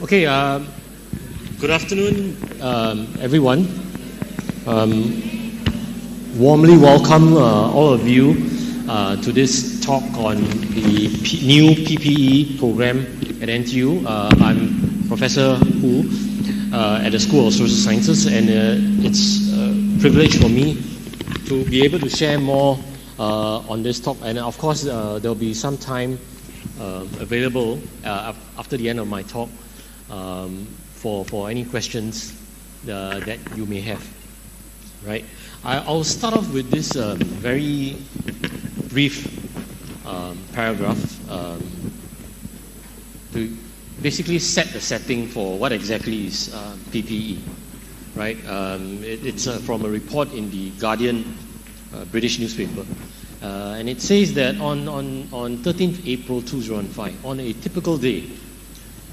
Okay, good afternoon, everyone. Warmly welcome all of you to this talk on the new PPE program at NTU. I'm Professor Hu at the School of Social Sciences, and it's a privilege for me to be able to share more on this talk. And of course, there'll be some time available after the end of my talk for any questions that you may have. Right? I'll start off with this very brief paragraph to basically set the setting for what exactly is PPE. Right? It's from a report in the Guardian British newspaper. And it says that on 13th April 2005, on a typical day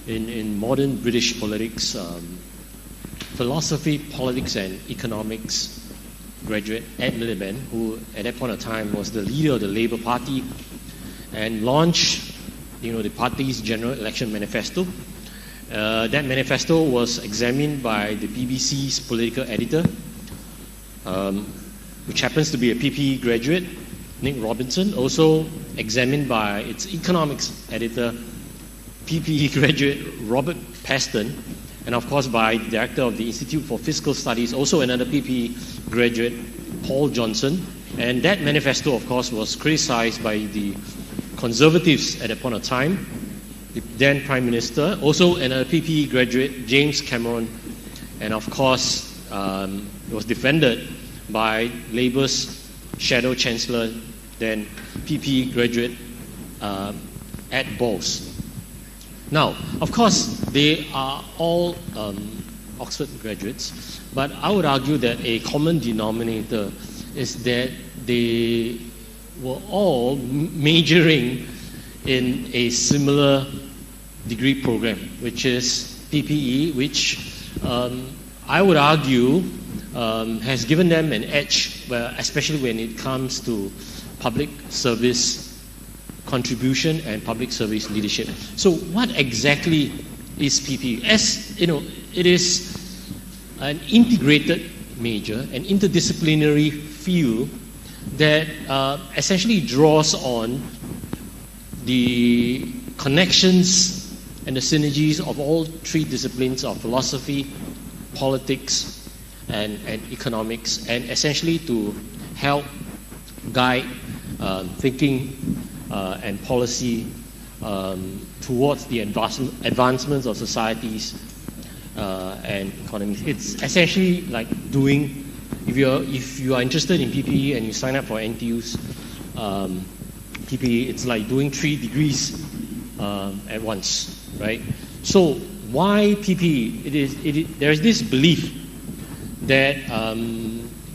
in modern British politics, philosophy, politics and economics graduate Ed Miliband, who at that point of time was the leader of the Labour Party and launched the party's general election manifesto. That manifesto was examined by the BBC's political editor, which happens to be a PPE graduate, Nick Robinson, also examined by its economics editor, PPE graduate Robert Peston, and of course by the director of the Institute for Fiscal Studies, also another PPE graduate, Paul Johnson. And that manifesto, of course, was criticized by the Conservatives at that point of time, the then Prime Minister, also another PPE graduate, James Cameron, and of course it was defended by Labour's Shadow Chancellor, then PPE graduate Ed Balls. Now, of course, they are all Oxford graduates, but I would argue that a common denominator is that they were all majoring in a similar degree program, which is PPE, which I would argue has given them an edge, especially when it comes to public service contribution and public service leadership. So what exactly is PPE? As you know, it is an integrated major, an interdisciplinary field that essentially draws on the connections and the synergies of all three disciplines of philosophy, politics, and economics, and essentially to help guide thinking and policy towards the advancements of societies and economies. It's essentially like doing, if you are interested in PPE and you sign up for NTU's PPE, it's like doing 3 degrees at once, right? So why PPE? There is this belief that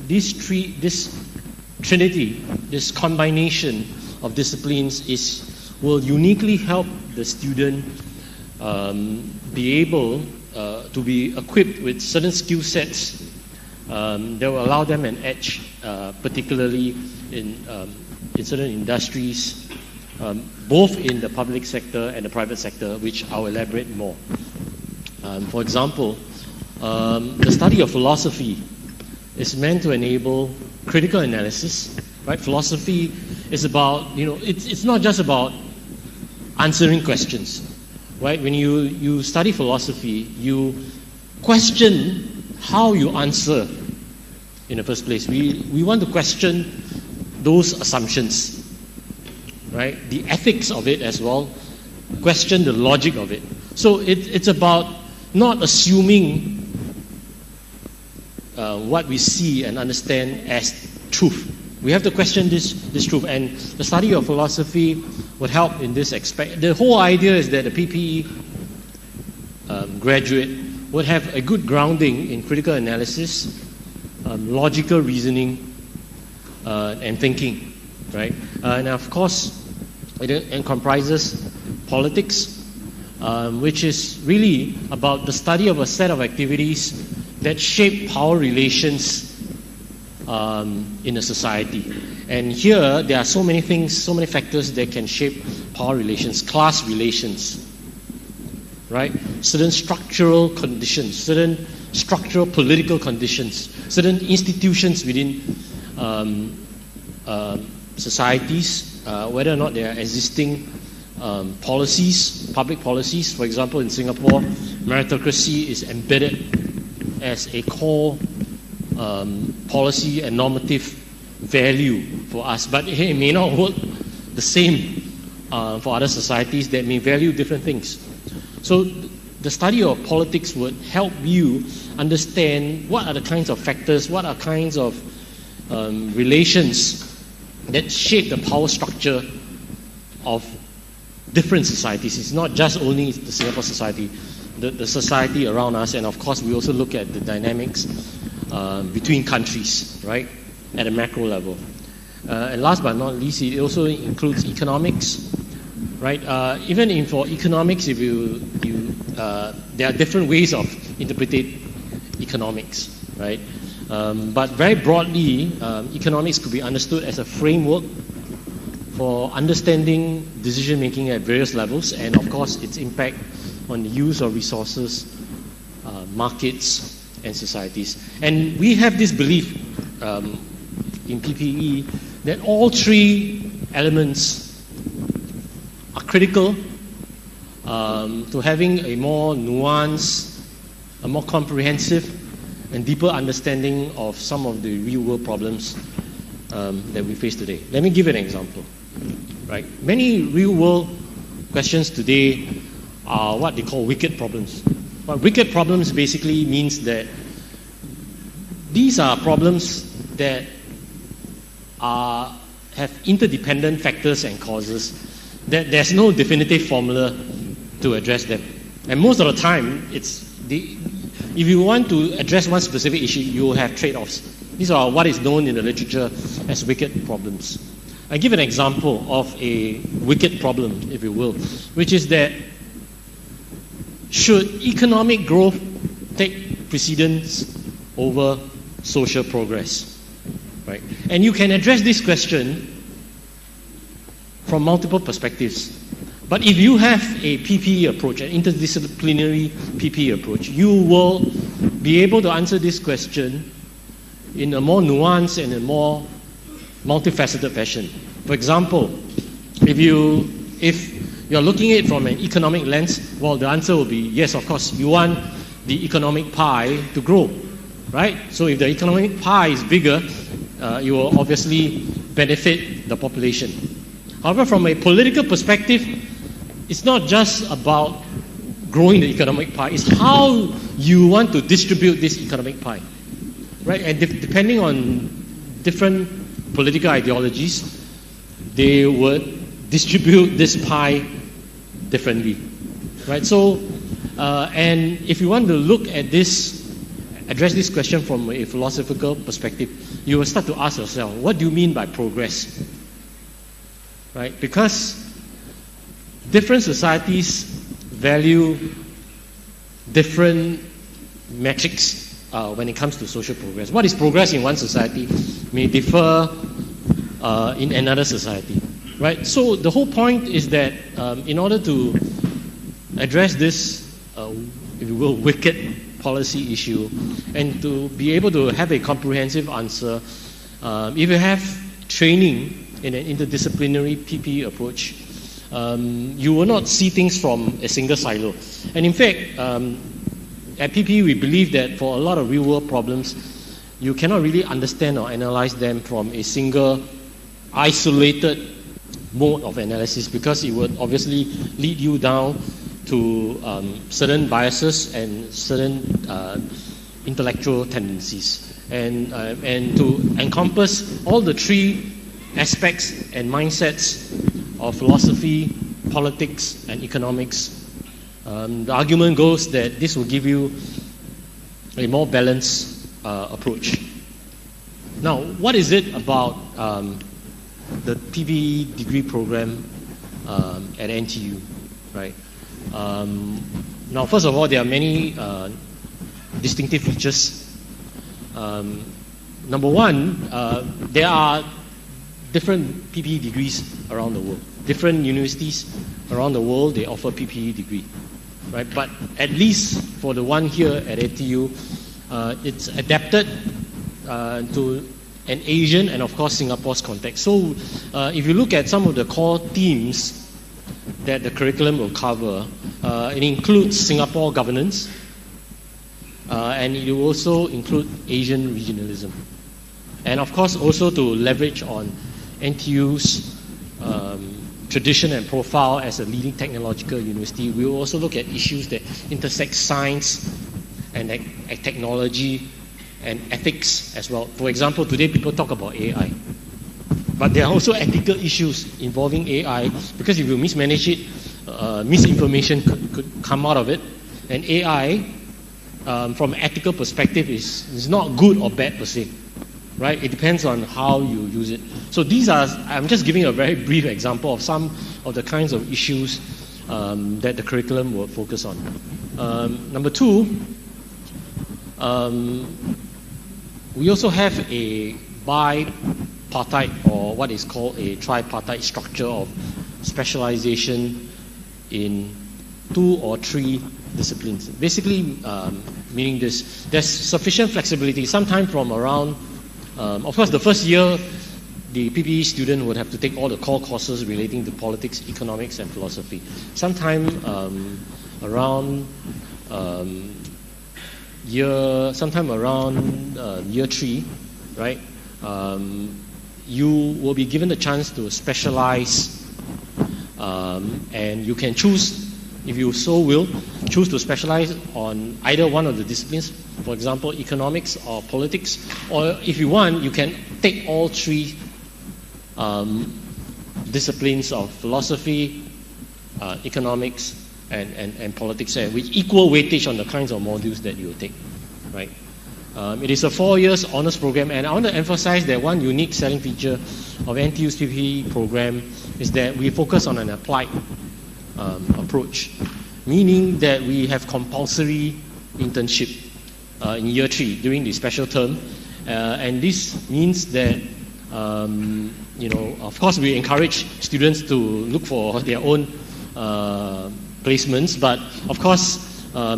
this trinity, this combination of disciplines will uniquely help the student be able to be equipped with certain skill sets that will allow them an edge, particularly in certain industries, both in the public sector and the private sector, which I'll elaborate more. For example, the study of philosophy is meant to enable critical analysis. Right? Philosophy is about, it's not just about answering questions. Right? When you study philosophy, you question how you answer in the first place. We want to question those assumptions, right? The ethics of it as well, question the logic of it. So it's about not assuming what we see and understand as truth. We have to question this truth, and the study of philosophy would help in this aspect. The whole idea is that a PPE graduate would have a good grounding in critical analysis, logical reasoning, and thinking, right? And of course, it comprises politics, which is really about the study of a set of activities that shape power relations in a society. And here, there are so many things, so many factors that can shape power relations, class relations, right? Certain structural conditions, certain structural political conditions, certain institutions within societies, whether or not there are existing policies, public policies. For example, in Singapore, meritocracy is embedded as a core policy and normative value for us, but it may not work the same for other societies that may value different things. So the study of politics would help you understand what are the kinds of factors, what are kinds of relations that shape the power structure of different societies. It's not just only the Singapore society, the society around us, and of course we also look at the dynamics between countries, right, at a macro level. And last but not least, it also includes economics, right? Even for economics, if there are different ways of interpreting economics, right? But very broadly, economics could be understood as a framework for understanding decision making at various levels, and of course its impact on the use of resources, markets, and societies. And we have this belief in PPE that all three elements are critical to having a more nuanced, a more comprehensive, and deeper understanding of some of the real-world problems that we face today. Let me give an example. Right? Many real-world questions today are what they call wicked problems. But wicked problems basically means that these are problems that have interdependent factors and causes, that there's no definitive formula to address them. And most of the time, if you want to address one specific issue, you will have trade-offs. These are what is known in the literature as wicked problems. I give an example of a wicked problem, if you will, which is that should economic growth take precedence over social progress, right? And you can address this question from multiple perspectives. But if you have a PPE approach, an interdisciplinary PPE approach, you will be able to answer this question in a more nuanced and a more multifaceted fashion. For example, if you're looking at it from an economic lens, well, the answer will be yes, of course, you want the economic pie to grow, right? So if the economic pie is bigger, you will obviously benefit the population. However, from a political perspective, it's not just about growing the economic pie, it's how you want to distribute this economic pie, right? And depending on different political ideologies, they would distribute this pie differently, right? So, and if you want to look at this, address this question from a philosophical perspective, you will start to ask yourself, what do you mean by progress? Right? Because different societies value different metrics when it comes to social progress. What is progress in one society may differ in another society, right? So the whole point is that in order to address this, if you will, wicked policy issue, and to be able to have a comprehensive answer, if you have training in an interdisciplinary PPE approach, you will not see things from a single silo. And in fact, at PPE we believe that for a lot of real-world problems, you cannot really understand or analyze them from a single isolated mode of analysis, because it would obviously lead you down to certain biases and certain intellectual tendencies. And to encompass all the three aspects and mindsets of philosophy, politics, and economics, the argument goes that this will give you a more balanced approach. Now, what is it about the PPE degree program at NTU, right? Now, first of all, there are many distinctive features. Number one, there are different PPE degrees around the world. Different universities around the world, they offer PPE degree. right? But at least for the one here at NTU, it's adapted to an Asian and of course Singapore's context. So if you look at some of the core themes that the curriculum will cover, it includes Singapore governance, and it will also include Asian regionalism. And of course also to leverage on NTU's tradition and profile as a leading technological university. We will also look at issues that intersect science and technology and ethics as well. For example, today people talk about AI. But there are also ethical issues involving AI, because if you mismanage it, misinformation could come out of it. And AI, from an ethical perspective, is not good or bad per se, right? It depends on how you use it. So these are, I'm just giving a very brief example of some of the kinds of issues that the curriculum will focus on. Number two, we also have a bipartite, or what is called a tripartite structure of specialization in 2 or 3 disciplines. Basically, meaning this, there's sufficient flexibility. Sometime from around, of course, the first year, the PPE student would have to take all the core courses relating to politics, economics, and philosophy. Sometime around year 3, right? You will be given the chance to specialize, and you can choose, if you so will, choose to specialize on either one of the disciplines, for example, economics or politics, or if you want, you can take all 3 disciplines of philosophy, economics, and politics, with equal weightage on the kinds of modules that you will take, right? It is a 4 years honors program, and I want to emphasize that one unique selling feature of NTU's PPE program is that we focus on an applied approach, meaning that we have compulsory internship in year 3 during the special term, and this means that of course we encourage students to look for their own placements, but of course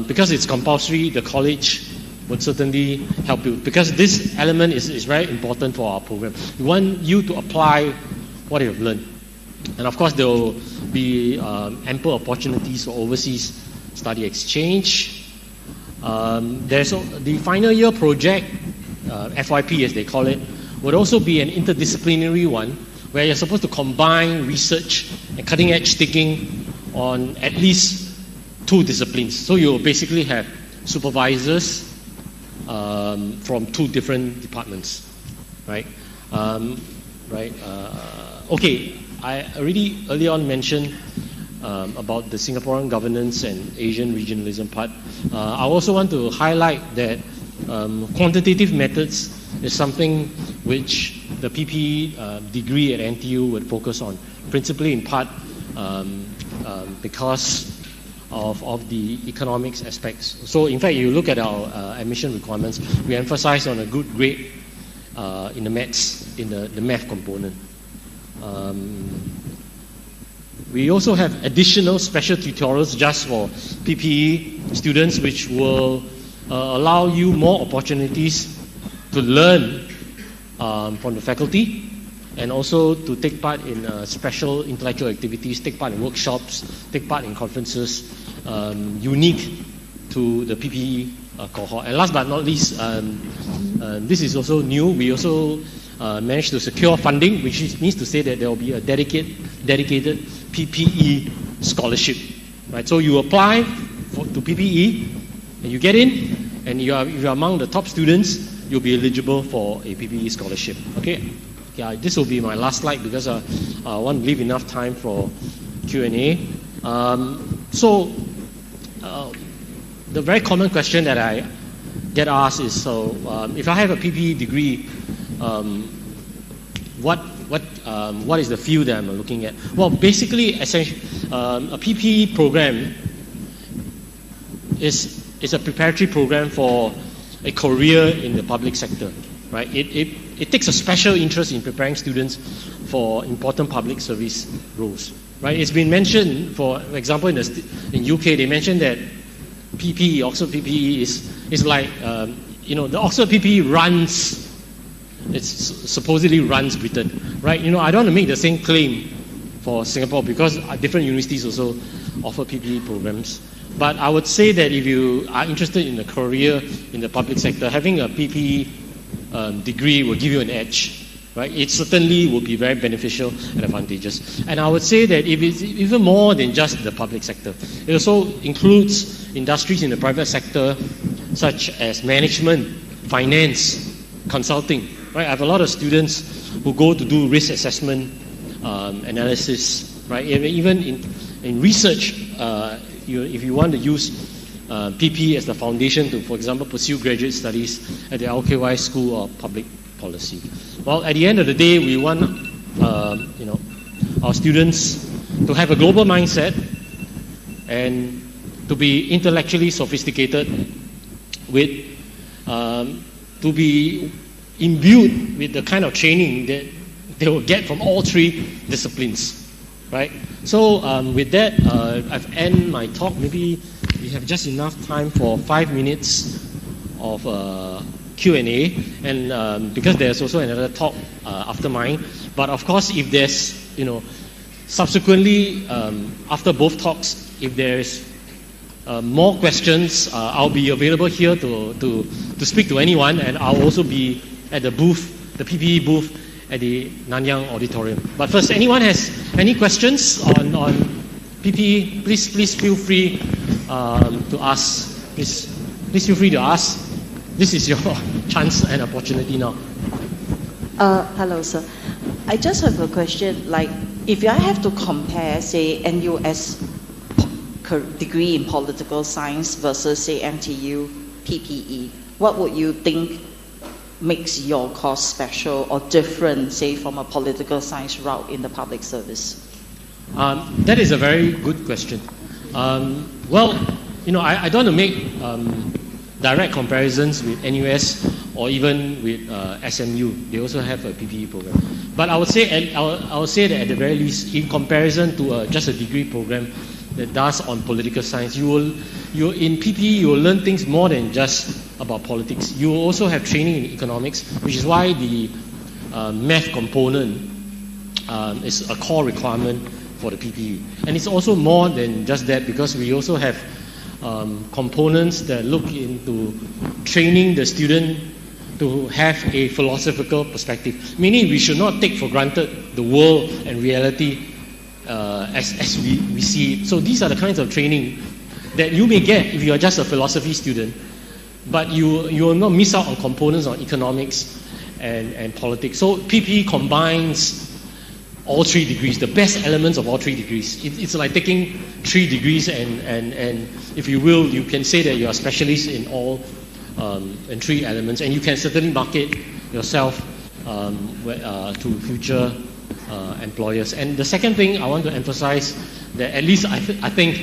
because it's compulsory, the college would certainly help you, because this element is very important for our program. We want you to apply what you've learned, and of course there will be ample opportunities for overseas study exchange. There's the final year project, FYP as they call it, would also be an interdisciplinary one, where you're supposed to combine research and cutting edge thinking on at least 2 disciplines. So you'll basically have supervisors from 2 different departments, right? Okay, I already early on mentioned about the Singaporean governance and Asian regionalism part. I also want to highlight that quantitative methods is something which the PPE degree at NTU would focus on, principally in part because of the economics aspects. So in fact, you look at our admission requirements, we emphasize on a good grade in the maths, in the math component. We also have additional special tutorials just for PPE students, which will allow you more opportunities to learn from the faculty, and also to take part in special intellectual activities, take part in workshops, take part in conferences unique to the PPE cohort. And last but not least, this is also new. We also managed to secure funding, which means to say that there will be a dedicated PPE scholarship. Right? So you apply to PPE, and you get in, and if you are among the top students, you'll be eligible for a PPE scholarship. Okay. Yeah, this will be my last slide because I want to leave enough time for Q&A. The very common question that I get asked is, so if I have a PPE degree, what is the field that I'm looking at? Well, basically, essentially, a PPE program is a preparatory program for a career in the public sector, right? It takes a special interest in preparing students for important public service roles, right? It's been mentioned, for example, in UK, they mentioned that PPE, Oxford PPE is like, the Oxford PPE runs, it supposedly runs Britain, right? I don't want to make the same claim for Singapore because different universities also offer PPE programs. But I would say that if you are interested in a career in the public sector, having a PPE degree will give you an edge, right? It certainly will be very beneficial and advantageous. And I would say that if it's even more than just the public sector, it also includes industries in the private sector, such as management, finance, consulting, right? I have a lot of students who go to do risk assessment analysis, right? Even in research, if you want to use PPE as the foundation to, for example, pursue graduate studies at the LKY School of Public Policy. Well, at the end of the day, we want our students to have a global mindset and to be intellectually sophisticated, to be imbued with the kind of training that they will get from all three disciplines. Right. So with that, I've ended my talk. Maybe we have just enough time for 5 minutes of Q&A, and because there's also another talk after mine. But of course, if there's subsequently after both talks, if there's more questions, I'll be available here to speak to anyone, and I'll also be at the booth, the PPE booth, at the Nanyang Auditorium. But first, anyone has any questions on PPE, please feel free to ask. Please feel free to ask. This is your chance and opportunity now. Hello, sir. I just have a question. Like, if I have to compare, say, NUS degree in political science versus, say, NTU PPE, what would you think makes your course special or different, say, from a political science route in the public service? That is a very good question. I don't want to make direct comparisons with NUS or even with SMU. They also have a PPE program. But I would say that at the very least, in comparison to just a degree program that does on political science, in PPE you will learn things more than just about politics. You will also have training in economics, which is why the math component is a core requirement for the PPE. And it's also more than just that, because we also have components that look into training the student to have a philosophical perspective. Meaning we should not take for granted the world and reality as we see it. So these are the kinds of training that you may get if you are just a philosophy student, but you will not miss out on components on economics and politics. So PPE combines all three degrees, the best elements of all three degrees. It's like taking 3 degrees and if you will, you can say that you are a specialist in all in 3 elements, and you can certainly market yourself to future employers. And the second thing I want to emphasize, that at least I think,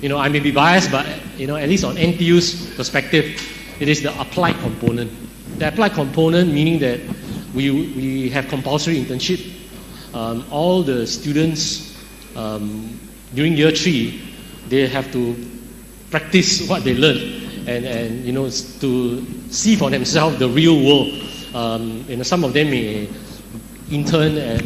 I may be biased, but at least on NTU's perspective, it is the applied component. The applied component meaning that we have compulsory internship. All the students during year 3, they have to practice what they learn and to see for themselves the real world. Some of them may intern at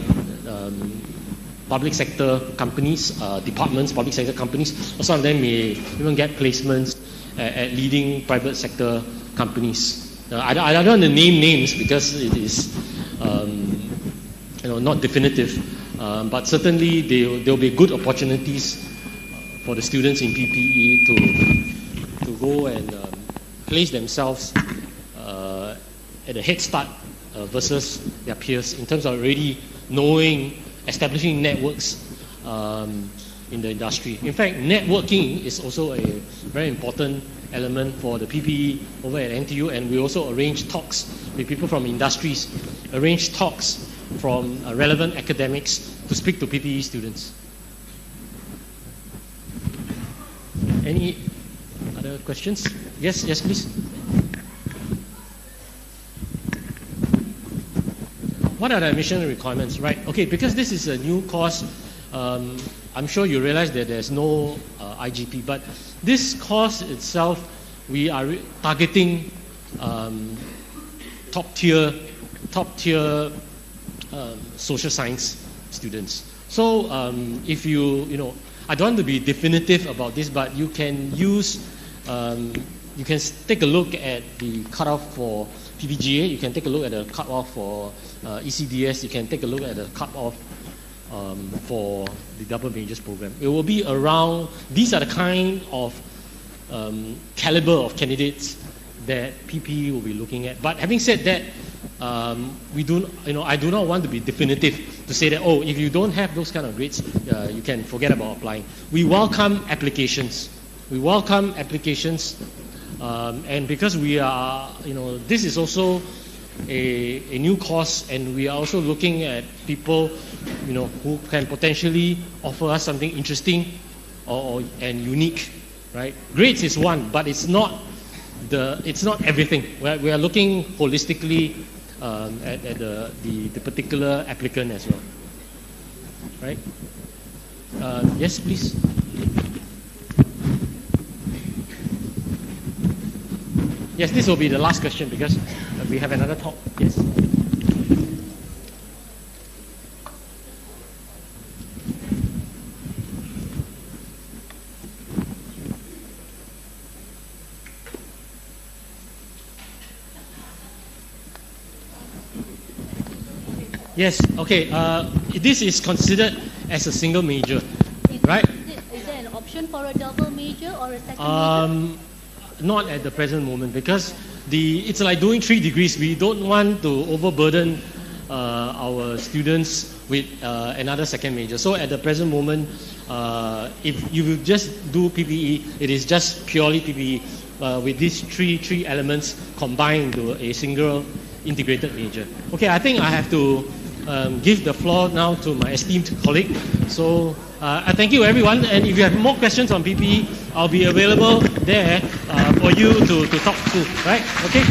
public sector companies, departments, public sector companies, or some of them may even get placements at leading private sector companies. I don't want to name names because it is not definitive, but certainly there will be good opportunities for the students in PPE to go and place themselves at a head start versus their peers in terms of already knowing, establishing networks in the industry. In fact, networking is also a very important element for the PPE over at NTU, and we also arrange talks with people from industries, arrange talks from relevant academics to speak to PPE students. Any other questions? Yes, please. What are the admission requirements? Right, okay, because this is a new course, I I'm sure you realize that there's no IGP, but this course itself, we are targeting top tier social science students. So if you I don't want to be definitive about this, but you can use, you can take a look at the cutoff for PPGA, you can take a look at the cutoff for ECDS, you can take a look at the cutoff for the double majors program. It will be around, these are the kind of caliber of candidates that PP will be looking at. But having said that, I do not want to be definitive to say that, oh, if you don't have those kind of grades, you can forget about applying. We welcome applications. We welcome applications, and because we are, this is also a new course, and we are also looking at people, who can potentially offer us something interesting and unique, right? Grades is one, but it's not everything. We are looking holistically at the particular applicant as well, right? Yes, please. Yes, this will be the last question because we have another talk. Yes. Yes, okay. This is considered as a single major, right? Is there an option for a double major or a second major? Not at the present moment, because it's like doing 3 degrees. We don't want to overburden our students with another second major. So at the present moment, if you will just do PPE, it is just purely PPE with these three elements combined into a single integrated major. Okay, I think I have to give the floor now to my esteemed colleague. So I thank you everyone, and if you have more questions on PPE, I'll be available there for you to talk to, right? Okay.